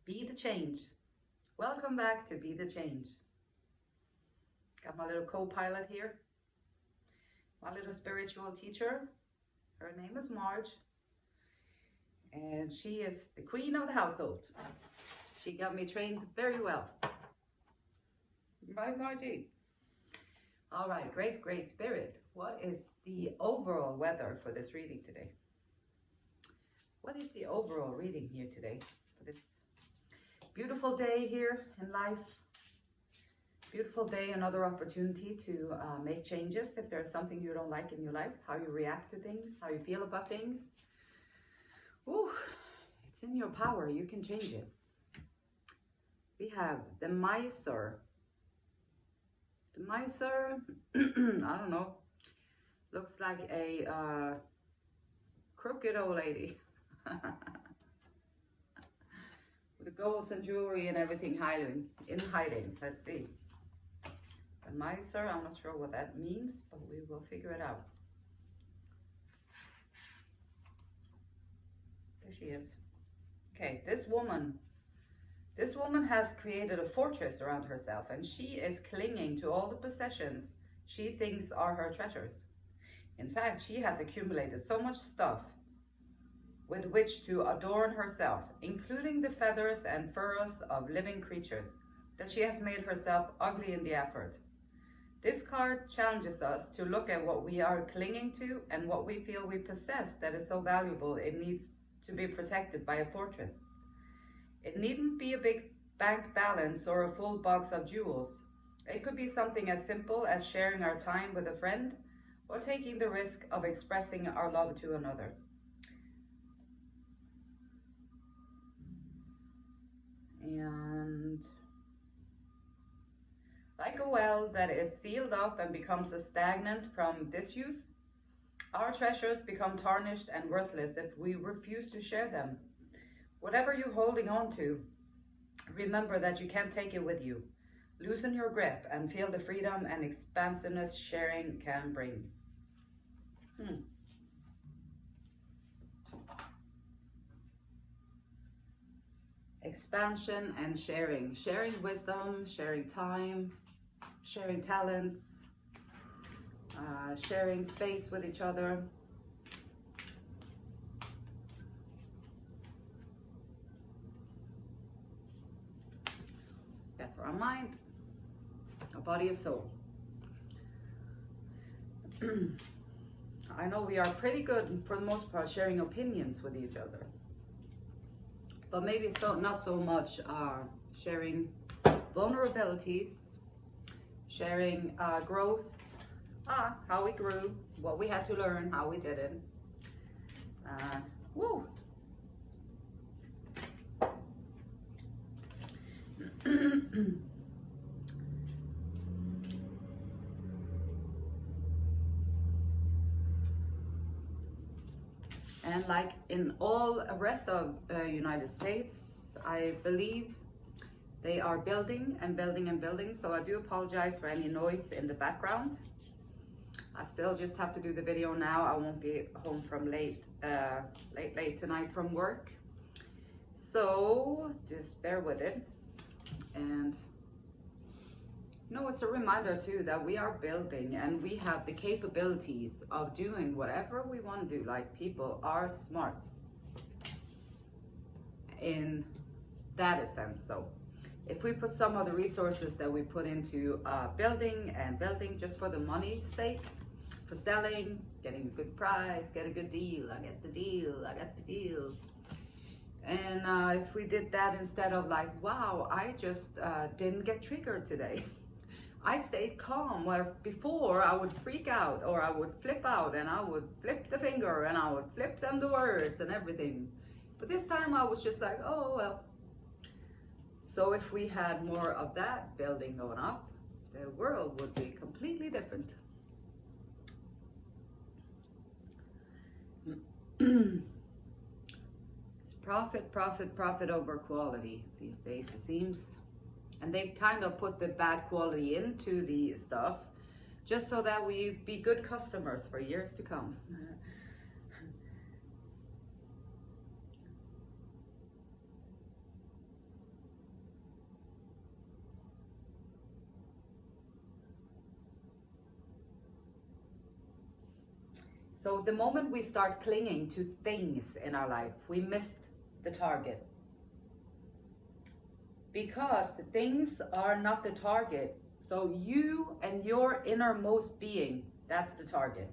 Be the change. Welcome back to Be the Change. Got my little co-pilot here, my little spiritual teacher. Her name is Marge, and she is the queen of the household. She got me trained very well. Right, Margie? All right, great spirit. What is the overall weather for this reading today? What is the overall reading here today for this beautiful day here in life? Beautiful day, another opportunity to make changes. If there's something you don't like in your life, how you react to things, how you feel about things. Ooh, it's in your power. You can change it. We have the miser. The miser, I don't know, looks like a crooked old lady. With the golds and jewelry and everything in hiding. Let's see. The miser, I'm not sure what that means, but we will figure it out. There she is. Okay, this woman has created a fortress around herself, and she is clinging to all the possessions she thinks are her treasures. In fact, she has accumulated so much stuff with which to adorn herself, including the feathers and furs of living creatures, that she has made herself ugly in the effort. This card challenges us to look at what we are clinging to and what we feel we possess that is so valuable it needs to be protected by a fortress. It needn't be a big bank balance or a full box of jewels. It could be something as simple as sharing our time with a friend or taking the risk of expressing our love to another. And like a well that is sealed up and becomes stagnant from disuse, our treasures become tarnished and worthless if we refuse to share them. Whatever you're holding on to, remember that you can't take it with you. Loosen your grip and feel the freedom and expansiveness sharing can bring. Expansion and sharing. Sharing wisdom, sharing time, sharing talents, sharing space with each other. Yeah, for our mind, our body and soul. I know we are pretty good, for the most part, sharing opinions with each other. But maybe not so much sharing vulnerabilities, sharing growth, how we grew, what we had to learn, how we did it. Woo! And like in all the rest of United States, I believe they are building and building and building. So I do apologize for any noise in the background. I still just have to do the video now. I won't be home from late tonight from work. So just bear with it. And it's a reminder too that we are building and we have the capabilities of doing whatever we want to do. Like, people are smart in that sense. So if we put some of the resources that we put into building just for the money's sake, for selling, getting a good price, get a good deal, I get the deal. And if we did that instead of like, wow, I just didn't get triggered today. I stayed calm, where before I would freak out, or I would flip out, and I would flip the finger, and I would flip them the words and everything. But this time I was just like, oh, well. So if we had more of that building going up, the world would be completely different. It's profit over quality these days, it seems. And they kind of put the bad quality into the stuff just so that we be good customers for years to come. So the moment we start clinging to things in our life, we missed the target. Because the things are not the target. So you and your innermost being, that's the target.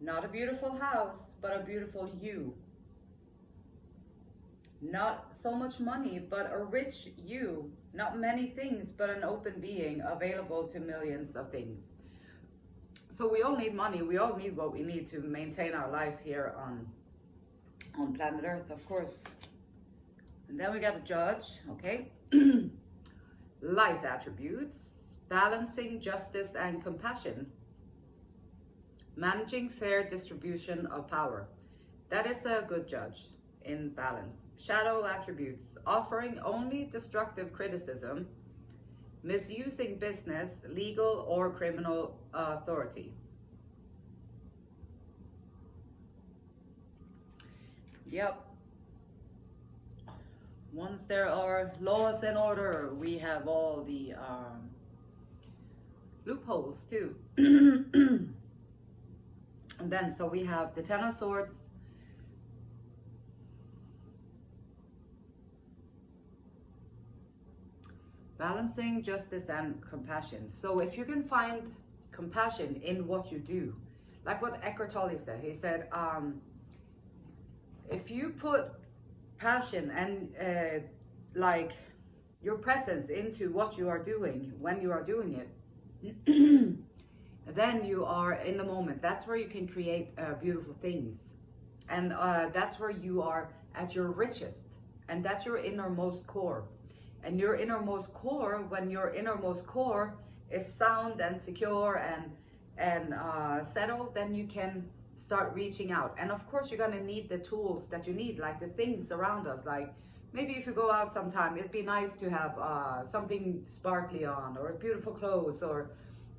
Not a beautiful house, but a beautiful you. Not so much money, but a rich you. Not many things, but an open being available to millions of things. So we all need money. We all need what we need to maintain our life here on planet Earth, of course. And then we got a judge, okay? Light attributes, balancing justice and compassion. Managing fair distribution of power. That is a good judge in balance. Shadow attributes, offering only destructive criticism, misusing business, legal or criminal authority. Yep. Once there are laws in order, we have all the loopholes too. And then, so we have the Ten of Swords, balancing justice and compassion. So if you can find compassion in what you do, like what Eckhart Tolle said, he said, if you put passion and like your presence into what you are doing when you are doing it, then you are in the moment. That's where you can create beautiful things, and that's where you are at your richest, and that's your innermost core. And your innermost core, when your innermost core is sound and secure and settled, then you can start reaching out. And of course, you're going to need the tools that you need, like the things around us. Like maybe if you go out sometime, it'd be nice to have something sparkly on, or beautiful clothes, or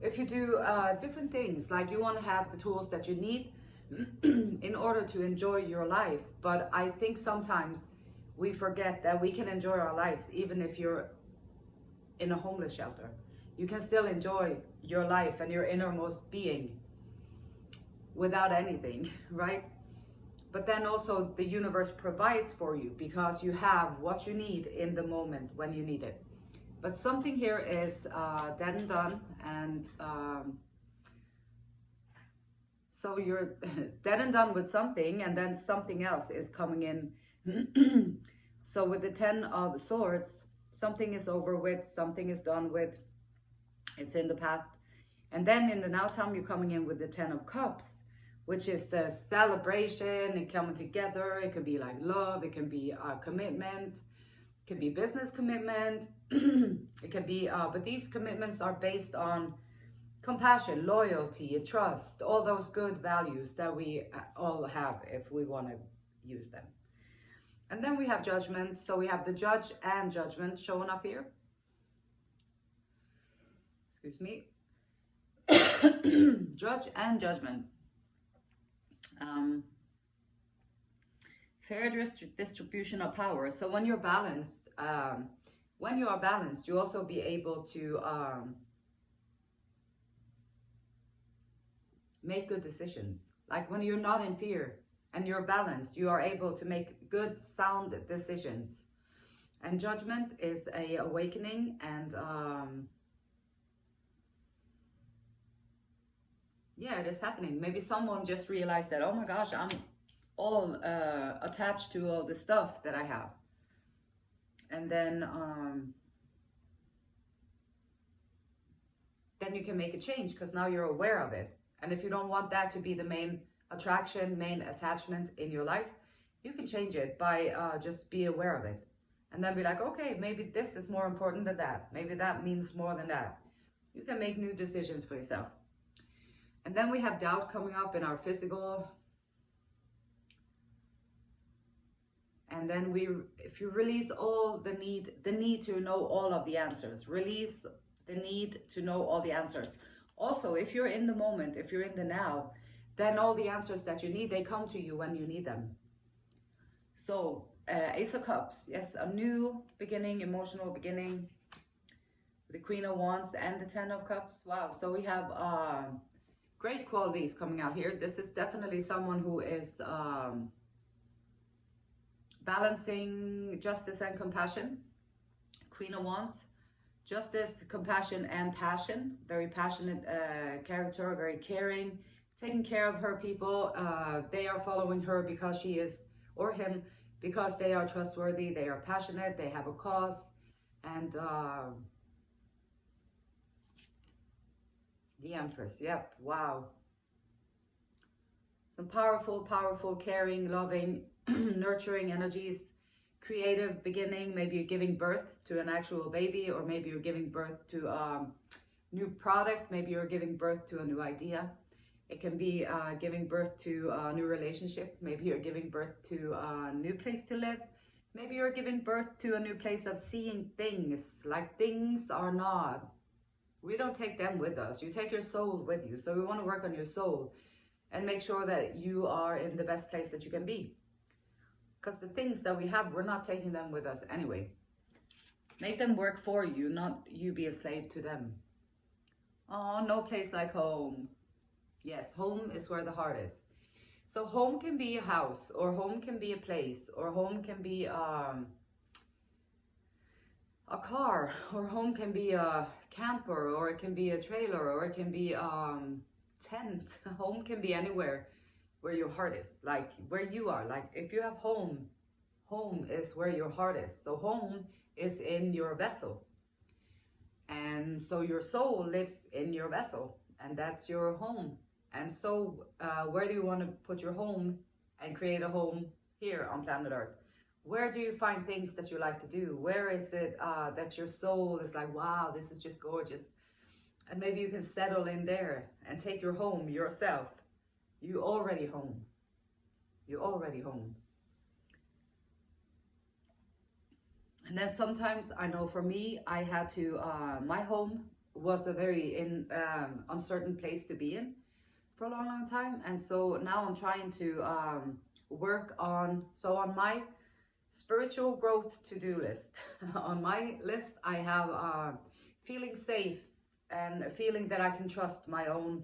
if you do different things, like you want to have the tools that you need in order to enjoy your life. But I think sometimes we forget that we can enjoy our lives even if you're in a homeless shelter. You can still enjoy your life and your innermost being without anything, right? But then also the universe provides for you because you have what you need in the moment when you need it. But something here is dead and done, and so you're dead and done with something, and then something else is coming in. So with the Ten of Swords, something is over with, something is done with, it's in the past. And then in the now time, you're coming in with the Ten of Cups, which is the celebration and coming together. It could be like love, it can be commitment, it can be business commitment, it can be, but these commitments are based on compassion, loyalty, trust, all those good values that we all have if we want to use them. And then we have Judgment. So we have the Judge and Judgment showing up here. Excuse me. Judge and Judgment. Fair distribution of power. So when you're balanced, you also be able to make good decisions. Like when you're not in fear and you're balanced, you are able to make good, sound decisions. And Judgment is a awakening, and yeah, it is happening. Maybe someone just realized that, oh my gosh, I'm all attached to all the stuff that I have. And then you can make a change because now you're aware of it. And if you don't want that to be the main attraction, main attachment in your life, you can change it by just be aware of it. And then be like, okay, maybe this is more important than that. Maybe that means more than that. You can make new decisions for yourself. And then we have doubt coming up in our physical. And then if you release all the need to know all of the answers, release the need to know all the answers. Also, if you're in the moment, if you're in the now, then all the answers that you need, they come to you when you need them. So, Ace of Cups, yes, a new beginning, emotional beginning. The Queen of Wands and the Ten of Cups. Wow, so we have great qualities coming out here. This is definitely someone who is balancing justice and compassion. Queen of Wands, justice, compassion, and passion. Very passionate character, very caring, taking care of her people. They are following her because she is, or him, because they are trustworthy, they are passionate, they have a cause, and the Empress, yep, wow. Some powerful, powerful, caring, loving, nurturing energies, creative beginning. Maybe you're giving birth to an actual baby, or maybe you're giving birth to a new product. Maybe you're giving birth to a new idea. It can be giving birth to a new relationship. Maybe you're giving birth to a new place to live. Maybe you're giving birth to a new place of seeing things, like things are not. We don't take them with us. You take your soul with you. So we want to work on your soul and make sure that you are in the best place that you can be. Because the things that we have, we're not taking them with us anyway. Make them work for you, not you be a slave to them. Oh, no place like home. Yes, home is where the heart is. So home can be a house, or home can be a place, or home can be a car, or home can be a camper, or it can be a trailer, or it can be tent. Home can be anywhere where your heart is, like where you are. Like if you have home, home is where your heart is. So home is in your vessel, and so your soul lives in your vessel, and that's your home. And so where do you want to put your home and create a home here on planet Earth? Where do you find things that you like to do? Where is it that your soul is like, wow, this is just gorgeous? And maybe you can settle in there and take your home yourself. You already home. You're already home. And then sometimes, I know for me, I had to, my home was a very uncertain place to be in for a long, long time. And so now I'm trying to work on, so on my spiritual growth to-do list, on my list, I have feeling safe and feeling that I can trust my own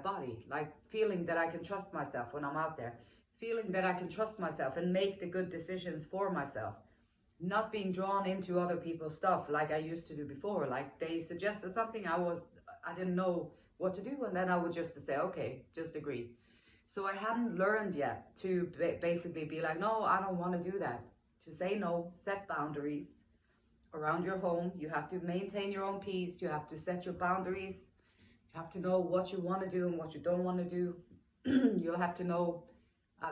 body, like feeling that I can trust myself when I'm out there, feeling that I can trust myself and make the good decisions for myself, not being drawn into other people's stuff like I used to do before. Like they suggested something, I didn't know what to do, and then I would just say, okay, just agree. So I hadn't learned yet to basically be like, no, I don't want to do that. To say no, set boundaries around your home. You have to maintain your own peace. You have to set your boundaries. You have to know what you want to do and what you don't want to do. You'll have to know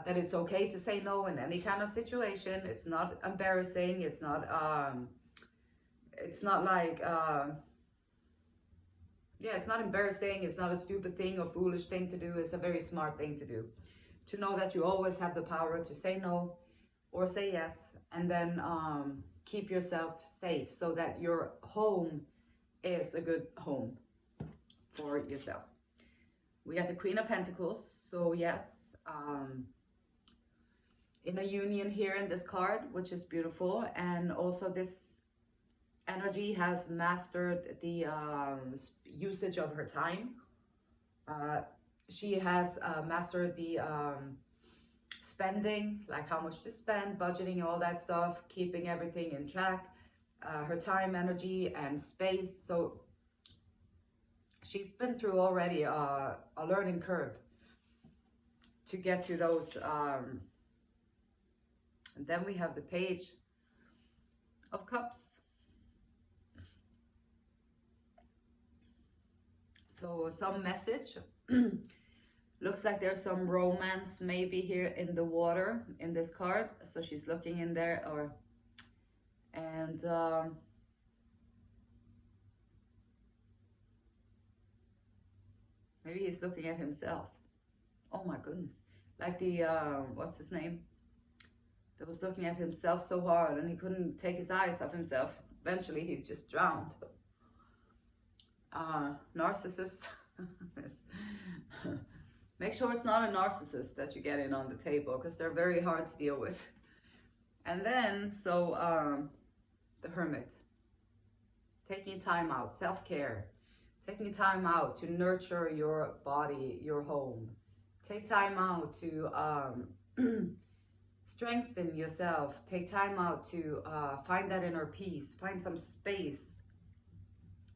that it's okay to say no in any kind of situation. It's not embarrassing. It's not like, it's not embarrassing. It's not a stupid thing or foolish thing to do. It's a very smart thing to do. To know that you always have the power to say no or say yes, and then keep yourself safe so that your home is a good home for yourself. We got the Queen of Pentacles. So yes, in a union here in this card, which is beautiful. And also this energy has mastered the usage of her time. She has mastered the spending, like how much to spend, budgeting, all that stuff, keeping everything in track, her time, energy, and space. So she's been through already a learning curve to get to those. And then we have the Page of Cups. So some message. Looks like there's some romance maybe here in the water in this card. So she's looking in there, and maybe he's looking at himself. Oh my goodness. Like the, what's his name? That was looking at himself so hard and he couldn't take his eyes off himself. Eventually he just drowned. Narcissist. Make sure it's not a narcissist that you get in on the table, because they're very hard to deal with. And then, so the Hermit. Taking time out, self-care. Taking time out to nurture your body, your home. Take time out to strengthen yourself. Take time out to find that inner peace. Find some space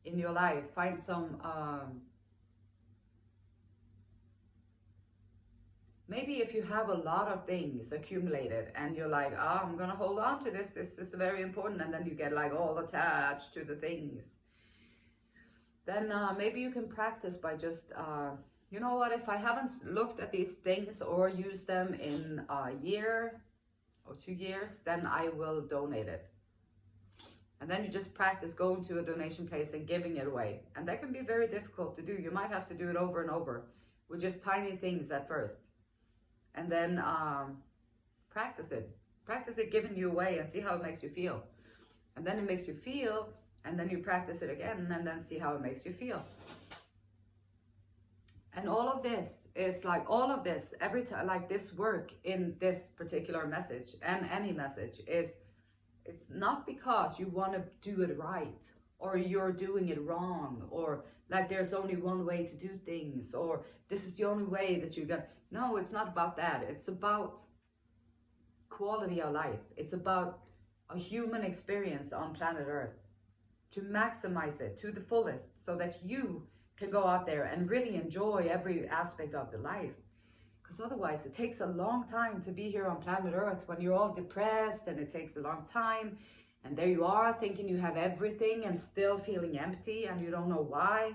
in your life. Find some maybe if you have a lot of things accumulated and you're like, oh, I'm gonna hold on to this is very important, and then you get like all attached to the things, then maybe you can practice by just you know what, if I haven't looked at these things or used them in a year or 2 years, then I will donate it. And then you just practice going to a donation place and giving it away. And that can be very difficult to do. You might have to do it over and over with just tiny things at first. And then practice it. Practice it giving you away and see how it makes you feel. And then it makes you feel, and then you practice it again and then see how it makes you feel. And all of this is like, all of this, every time, like this work in this particular message and any message is, it's not because you want to do it right or you're doing it wrong, or like there's only one way to do things, or this is the only way that you got. No, it's not about that. It's about quality of life. It's about a human experience on planet Earth, to maximize it to the fullest so that you can go out there and really enjoy every aspect of the life. Because otherwise it takes a long time to be here on planet Earth when you're all depressed, and it takes a long time, and there you are thinking you have everything and still feeling empty and you don't know why.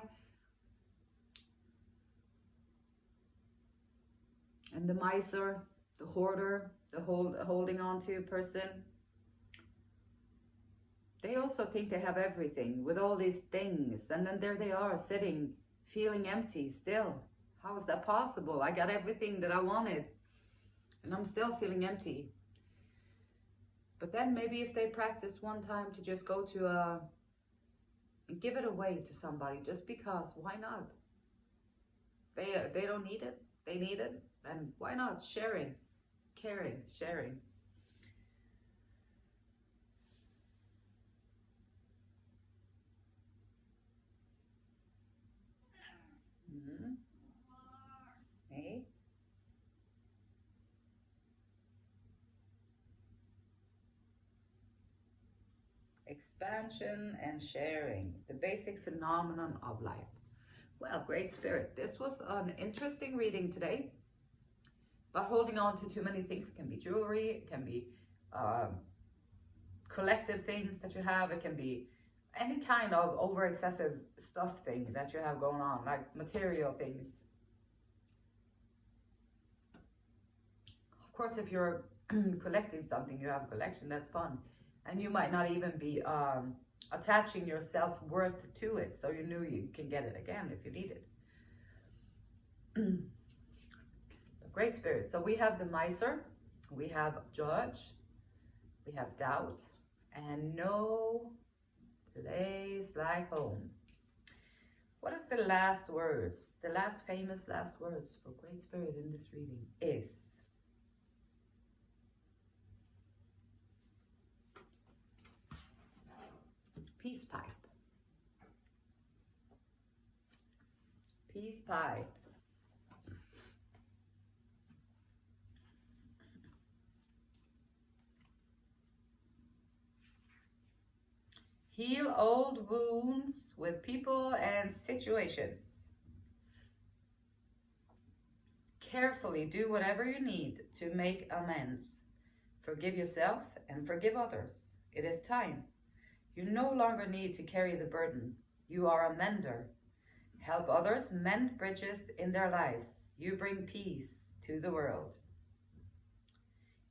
And the miser, the hoarder, the holding on to person, they also think they have everything with all these things, and then there they are sitting feeling empty still. How is that possible? I got everything that I wanted and I'm still feeling empty. But then maybe if they practice one time to just go to and give it away to somebody, just because, why not? They don't need it, they need it, and why not? Sharing, caring, sharing. Hey. Expansion and sharing, the basic phenomenon of life. Well, Great Spirit, this was an interesting reading today. But holding on to too many things, it can be jewelry, it can be collective things that you have, it can be any kind of over excessive stuff thing that you have going on, like material things. Of course, if you're collecting something, you have a collection, that's fun. And you might not even be attaching your self-worth to it, so you knew you can get it again if you need it. Great Spirit. So we have the miser, we have judge, we have doubt, and no place like home. What is the last words? The last famous last words for Great Spirit in this reading is peace pipe. Peace pipe. Heal old wounds with people and situations. Carefully do whatever you need to make amends. Forgive yourself and forgive others. It is time. You no longer need to carry the burden. You are a mender. Help others mend bridges in their lives. You bring peace to the world.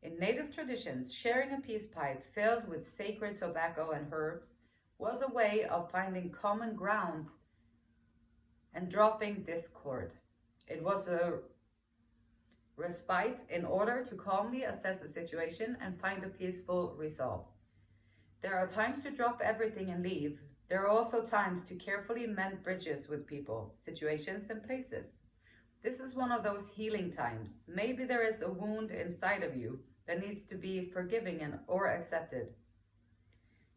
In native traditions, sharing a peace pipe filled with sacred tobacco and herbs was a way of finding common ground and dropping discord. It was a respite in order to calmly assess the situation and find a peaceful resolve. There are times to drop everything and leave. There are also times to carefully mend bridges with people, situations, and places. This is one of those healing times. Maybe there is a wound inside of you that needs to be forgiven or accepted.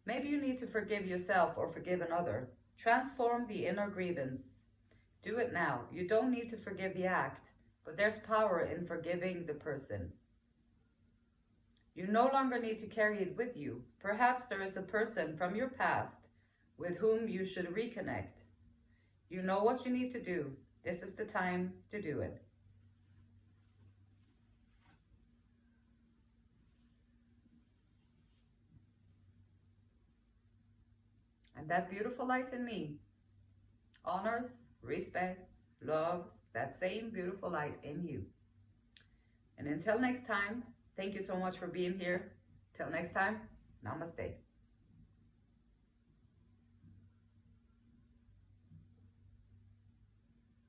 Maybe you need to forgive yourself or forgive another. Transform the inner grievance. Do it now. You don't need to forgive the act, but there's power in forgiving the person. You no longer need to carry it with you. Perhaps there is a person from your past with whom you should reconnect. You know what you need to do. This is the time to do it. And that beautiful light in me honors, respects, loves that same beautiful light in you. And until next time, thank you so much for being here. Till next time, namaste.